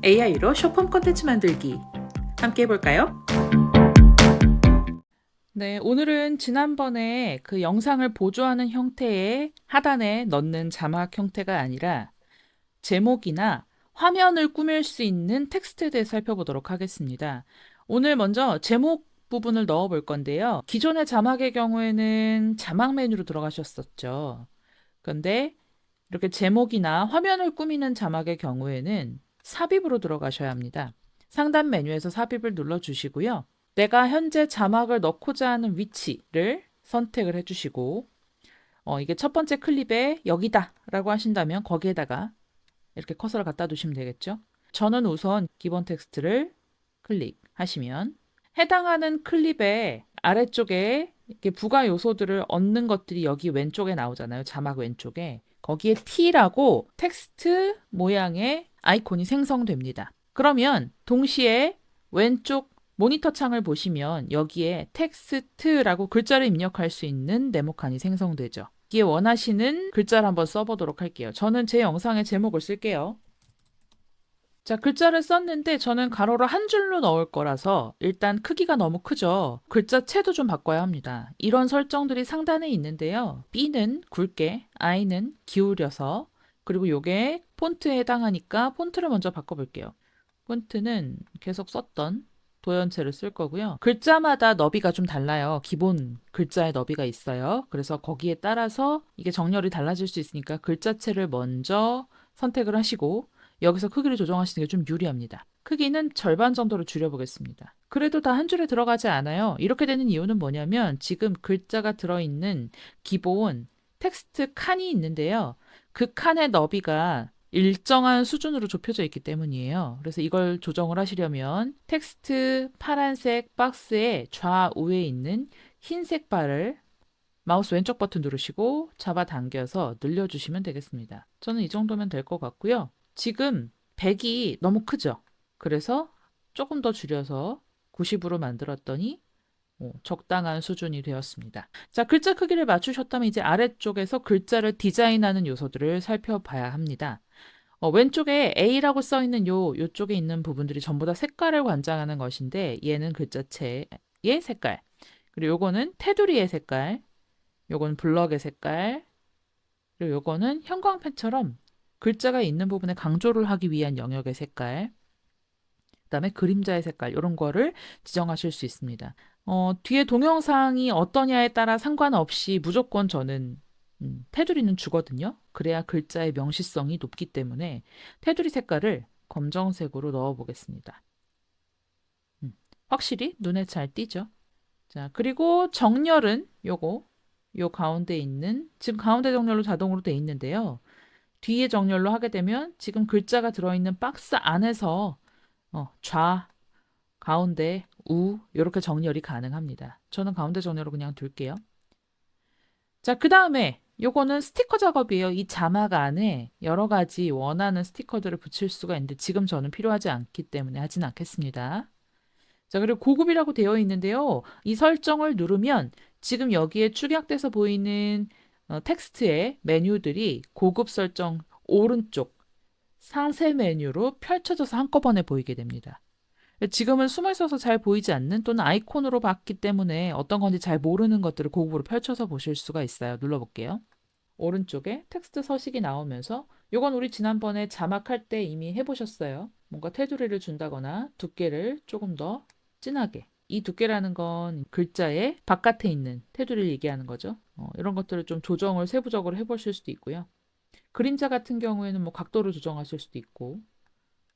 AI로 쇼폼 콘텐츠 만들기 함께 해볼까요? 네, 오늘은 지난번에 그 영상을 보조하는 형태의 하단에 넣는 자막 형태가 아니라 제목이나 화면을 꾸밀 수 있는 텍스트에 대해 살펴보도록 하겠습니다. 오늘 먼저 제목 부분을 넣어 볼 건데요. 기존의 자막의 경우에는 자막 메뉴로 들어가셨었죠. 그런데 이렇게 제목이나 화면을 꾸미는 자막의 경우에는 삽입으로 들어가셔야 합니다. 상단 메뉴에서 삽입을 눌러주시고요. 내가 현재 자막을 넣고자 하는 위치를 선택을 해주시고 이게 첫 번째 클립에 여기다 라고 하신다면 거기에다가 이렇게 커서를 갖다 두시면 되겠죠. 저는 우선 기본 텍스트를 클릭하시면 해당하는 클립의 아래쪽에 이렇게 부가 요소들을 얻는 것들이 여기 왼쪽에 나오잖아요. 자막 왼쪽에. 거기에 T라고 텍스트 모양의 아이콘이 생성됩니다. 그러면 동시에 왼쪽 모니터 창을 보시면 여기에 텍스트라고 글자를 입력할 수 있는 네모칸이 생성되죠. 여기에 원하시는 글자를 한번 써보도록 할게요. 저는 제 영상의 제목을 쓸게요. 자, 글자를 썼는데 저는 가로로 한 줄로 넣을 거라서 일단 크기가 너무 크죠. 글자체도 좀 바꿔야 합니다. 이런 설정들이 상단에 있는데요. B는 굵게, I는 기울여서, 그리고 요게 폰트에 해당하니까 폰트를 먼저 바꿔볼게요. 폰트는 계속 썼던 도연체를 쓸 거고요. 글자마다 너비가 좀 달라요. 기본 글자의 너비가 있어요. 그래서 거기에 따라서 이게 정렬이 달라질 수 있으니까 글자체를 먼저 선택을 하시고 여기서 크기를 조정하시는 게 좀 유리합니다. 크기는 절반 정도로 줄여보겠습니다. 그래도 다 한 줄에 들어가지 않아요. 이렇게 되는 이유는 뭐냐면 지금 글자가 들어있는 기본 텍스트 칸이 있는데요. 그 칸의 너비가 일정한 수준으로 좁혀져 있기 때문이에요. 그래서 이걸 조정을 하시려면 텍스트 파란색 박스의 좌우에 있는 흰색 바를 마우스 왼쪽 버튼 누르시고 잡아당겨서 늘려주시면 되겠습니다. 저는 이 정도면 될 것 같고요. 지금 100이 너무 크죠? 그래서 조금 더 줄여서 90으로 만들었더니 적당한 수준이 되었습니다. 자, 글자 크기를 맞추셨다면 이제 아래쪽에서 글자를 디자인하는 요소들을 살펴봐야 합니다. 왼쪽에 A라고 써 있는 요쪽에 있는 부분들이 전부 다 색깔을 관장하는 것인데 얘는 글자체의 색깔, 그리고 요거는 테두리의 색깔, 요건 블럭의 색깔, 그리고 요거는 형광펜처럼 글자가 있는 부분에 강조를 하기 위한 영역의 색깔, 그다음에 그림자의 색깔 이런 거를 지정하실 수 있습니다. 뒤에 동영상이 어떠냐에 따라 상관없이 무조건 저는 테두리는 주거든요. 그래야 글자의 명시성이 높기 때문에 테두리 색깔을 검정색으로 넣어 보겠습니다. 확실히 눈에 잘 띄죠. 자, 그리고 정렬은 요 가운데 있는 지금 가운데 정렬로 자동으로 돼 있는데요. 뒤에 정렬로 하게 되면 지금 글자가 들어있는 박스 안에서 좌, 가운데, 우 이렇게 정렬이 가능합니다. 저는 가운데 정렬로 그냥 둘게요. 자, 그 다음에 요거는 스티커 작업이에요. 이 자막 안에 여러 가지 원하는 스티커들을 붙일 수가 있는데 지금 저는 필요하지 않기 때문에 하진 않겠습니다. 자, 그리고 고급이라고 되어 있는데요. 이 설정을 누르면 지금 여기에 축약돼서 보이는 텍스트의 메뉴들이 고급 설정 오른쪽 상세 메뉴로 펼쳐져서 한꺼번에 보이게 됩니다. 지금은 숨어 있어서 잘 보이지 않는 또는 아이콘으로 봤기 때문에 어떤 건지 잘 모르는 것들을 고급으로 펼쳐서 보실 수가 있어요. 눌러볼게요. 오른쪽에 텍스트 서식이 나오면서 이건 우리 지난번에 자막할 때 이미 해보셨어요. 뭔가 테두리를 준다거나 두께를 조금 더 진하게. 이 두께라는 건 글자의 바깥에 있는 테두리를 얘기하는 거죠. 이런 것들을 좀 조정을 세부적으로 해보실 수도 있고요. 그림자 같은 경우에는 뭐 각도를 조정하실 수도 있고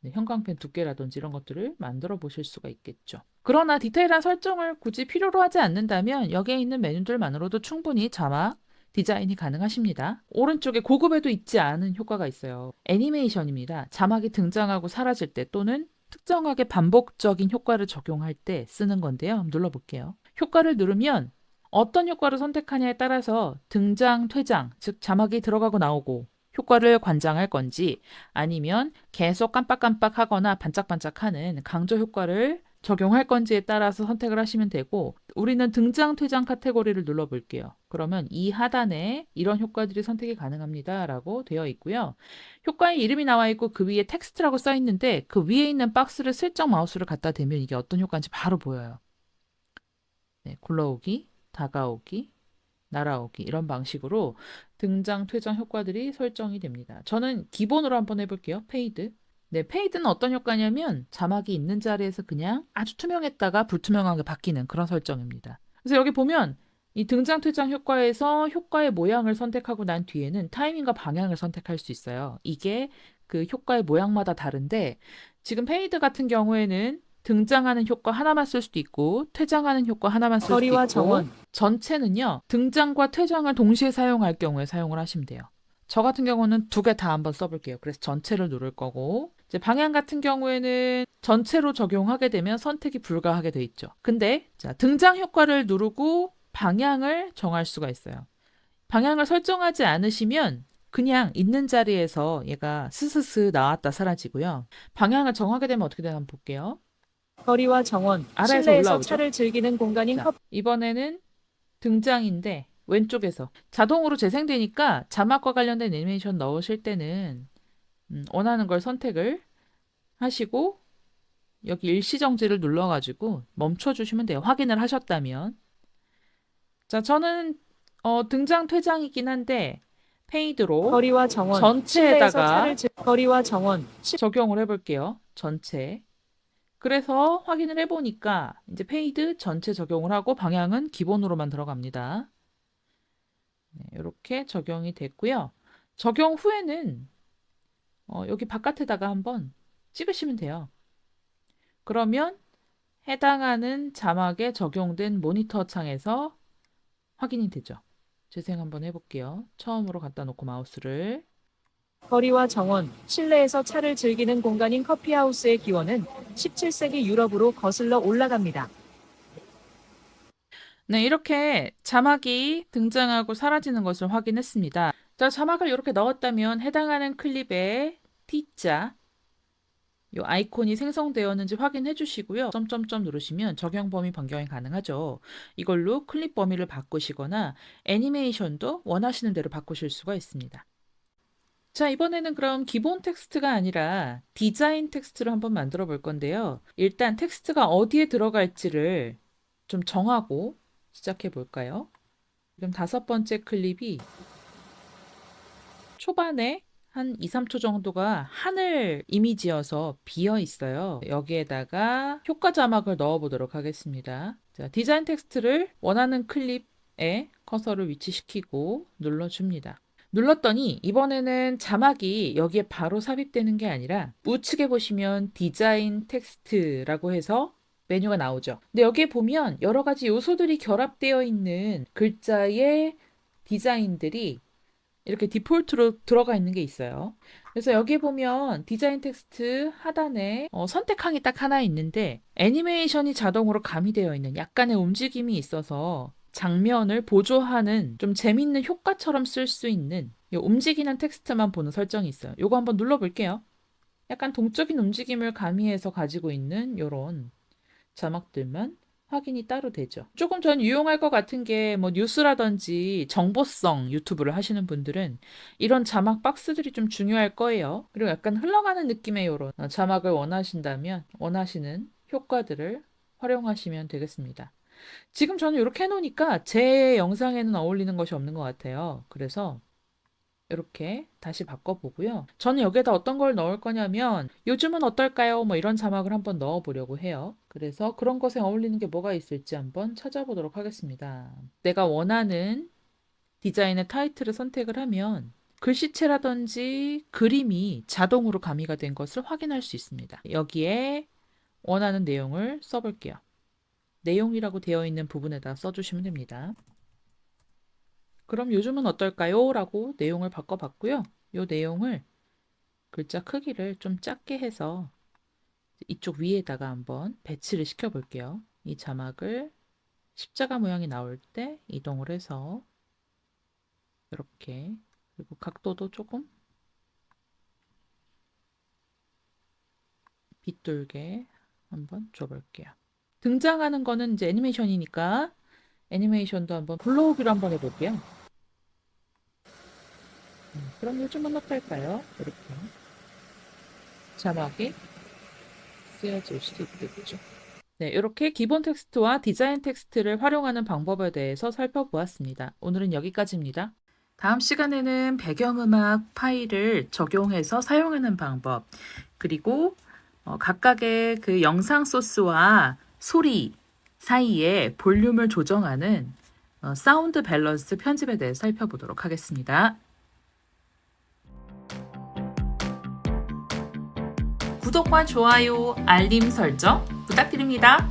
네, 형광펜 두께라든지 이런 것들을 만들어 보실 수가 있겠죠. 그러나 디테일한 설정을 굳이 필요로 하지 않는다면 여기에 있는 메뉴들만으로도 충분히 자막 디자인이 가능하십니다. 오른쪽에 고급에도 있지 않은 효과가 있어요. 애니메이션입니다. 자막이 등장하고 사라질 때 또는 특정하게 반복적인 효과를 적용할 때 쓰는 건데요. 한번 눌러볼게요. 효과를 누르면 어떤 효과를 선택하냐에 따라서 등장, 퇴장, 즉 자막이 들어가고 나오고 효과를 관장할 건지 아니면 계속 깜빡깜빡 하거나 반짝반짝하는 강조 효과를 적용할 건지에 따라서 선택을 하시면 되고 우리는 등장, 퇴장 카테고리를 눌러볼게요. 그러면 이 하단에 이런 효과들이 선택이 가능합니다 라고 되어 있고요. 효과의 이름이 나와 있고 그 위에 텍스트라고 써 있는데 그 위에 있는 박스를 슬쩍 마우스를 갖다 대면 이게 어떤 효과인지 바로 보여요. 네, 굴러오기, 다가오기, 날아오기 이런 방식으로 등장, 퇴장 효과들이 설정이 됩니다. 저는 기본으로 한번 해볼게요. 페이드. 네, 페이드는 어떤 효과냐면 자막이 있는 자리에서 그냥 아주 투명했다가 불투명하게 바뀌는 그런 설정입니다. 그래서 여기 보면 이 등장, 퇴장 효과에서 효과의 모양을 선택하고 난 뒤에는 타이밍과 방향을 선택할 수 있어요. 이게 그 효과의 모양마다 다른데 지금 페이드 같은 경우에는 등장하는 효과 하나만 쓸 수도 있고 퇴장하는 효과 하나만 쓸 수도 거리와 있고 정원, 전체는요. 등장과 퇴장을 동시에 사용할 경우에 사용을 하시면 돼요. 저 같은 경우는 두 개 다 한번 써볼게요. 그래서 전체를 누를 거고 이제 방향 같은 경우에는 전체로 적용하게 되면 선택이 불가하게 돼 있죠. 근데 자, 등장 효과를 누르고 방향을 정할 수가 있어요. 방향을 설정하지 않으시면 그냥 있는 자리에서 얘가 스스스 나왔다 사라지고요. 방향을 정하게 되면 어떻게 되나 한번 볼게요. 거리와 정원, 아래에서 실내에서 올라오죠. 차를 즐기는 공간인 자, 이번에는 등장인데 왼쪽에서 자동으로 재생되니까 자막과 관련된 애니메이션 넣으실 때는 원하는 걸 선택을 하시고 여기 일시정지를 눌러가지고 멈춰주시면 돼요. 확인을 하셨다면. 자, 저는 등장 퇴장이긴 한데 페이드로 거리와 정원, 실내에서 전체에다가 거리와 정원, 적용을 해볼게요. 전체. 그래서 확인을 해보니까 이제 페이드 전체 적용을 하고 방향은 기본으로만 들어갑니다. 네, 이렇게 적용이 됐고요. 적용 후에는 여기 바깥에다가 한번 찍으시면 돼요. 그러면 해당하는 자막에 적용된 모니터 창에서 확인이 되죠. 재생 한번 해볼게요. 처음으로 갖다 놓고 마우스를. 거리와 정원, 실내에서 차를 즐기는 공간인 커피하우스의 기원은 17세기 유럽으로 거슬러 올라갑니다. 네, 이렇게 자막이 등장하고 사라지는 것을 확인했습니다. 자, 자막을 이렇게 넣었다면 해당하는 클립에 T자, 요 아이콘이 생성되었는지 확인해 주시고요. 점점점 누르시면 적용 범위 변경이 가능하죠. 이걸로 클립 범위를 바꾸시거나 애니메이션도 원하시는 대로 바꾸실 수가 있습니다. 자, 이번에는 그럼 기본 텍스트가 아니라 디자인 텍스트를 한번 만들어 볼 건데요. 일단 텍스트가 어디에 들어갈지를 좀 정하고 시작해 볼까요? 지금 다섯 번째 클립이 초반에 한 2, 3초 정도가 하늘 이미지여서 비어 있어요. 여기에다가 효과 자막을 넣어 보도록 하겠습니다. 자, 디자인 텍스트를 원하는 클립에 커서를 위치시키고 눌러줍니다. 눌렀더니 이번에는 자막이 여기에 바로 삽입되는 게 아니라 우측에 보시면 디자인 텍스트라고 해서 메뉴가 나오죠. 근데 여기에 보면 여러 가지 요소들이 결합되어 있는 글자의 디자인들이 이렇게 디폴트로 들어가 있는 게 있어요. 그래서 여기 보면 디자인 텍스트 하단에 선택항이 딱 하나 있는데 애니메이션이 자동으로 가미되어 있는 약간의 움직임이 있어서 장면을 보조하는 좀 재밌는 효과처럼 쓸 수 있는 이 움직이는 텍스트만 보는 설정이 있어요. 요거 한번 눌러볼게요. 약간 동적인 움직임을 가미해서 가지고 있는 이런 자막들만 확인이 따로 되죠. 조금 전 유용할 것 같은 게 뭐 뉴스라든지 정보성 유튜브를 하시는 분들은 이런 자막 박스들이 좀 중요할 거예요. 그리고 약간 흘러가는 느낌의 이런 자막을 원하신다면 원하시는 효과들을 활용하시면 되겠습니다. 지금 저는 이렇게 해놓으니까 제 영상에는 어울리는 것이 없는 것 같아요. 그래서 이렇게 다시 바꿔보고요. 저는 여기에다 어떤 걸 넣을 거냐면 요즘은 어떨까요? 뭐 이런 자막을 한번 넣어보려고 해요. 그래서 그런 것에 어울리는 게 뭐가 있을지 한번 찾아보도록 하겠습니다. 내가 원하는 디자인의 타이틀을 선택을 하면 글씨체라든지 그림이 자동으로 가미가 된 것을 확인할 수 있습니다. 여기에 원하는 내용을 써볼게요. 내용이라고 되어 있는 부분에다 써주시면 됩니다. 그럼 요즘은 어떨까요? 라고 내용을 바꿔봤고요. 이 내용을 글자 크기를 좀 작게 해서 이쪽 위에다가 한번 배치를 시켜 볼게요. 이 자막을 십자가 모양이 나올 때 이동을 해서 이렇게 그리고 각도도 조금 빗돌게 한번 줘볼게요. 등장하는 거는 이제 애니메이션이니까 애니메이션도 한번 불러오기로 한번 해볼게요. 그럼 요즘은 어떨까요? 이렇게 자막이 쓰여질 수도 있겠죠. 네, 이렇게 기본 텍스트와 디자인 텍스트를 활용하는 방법에 대해서 살펴보았습니다. 오늘은 여기까지입니다. 다음 시간에는 배경음악 파일을 적용해서 사용하는 방법, 그리고 각각의 그 영상 소스와 소리 사이에 볼륨을 조정하는 사운드 밸런스 편집에 대해 살펴보도록 하겠습니다. 구독과 좋아요, 알림 설정 부탁드립니다.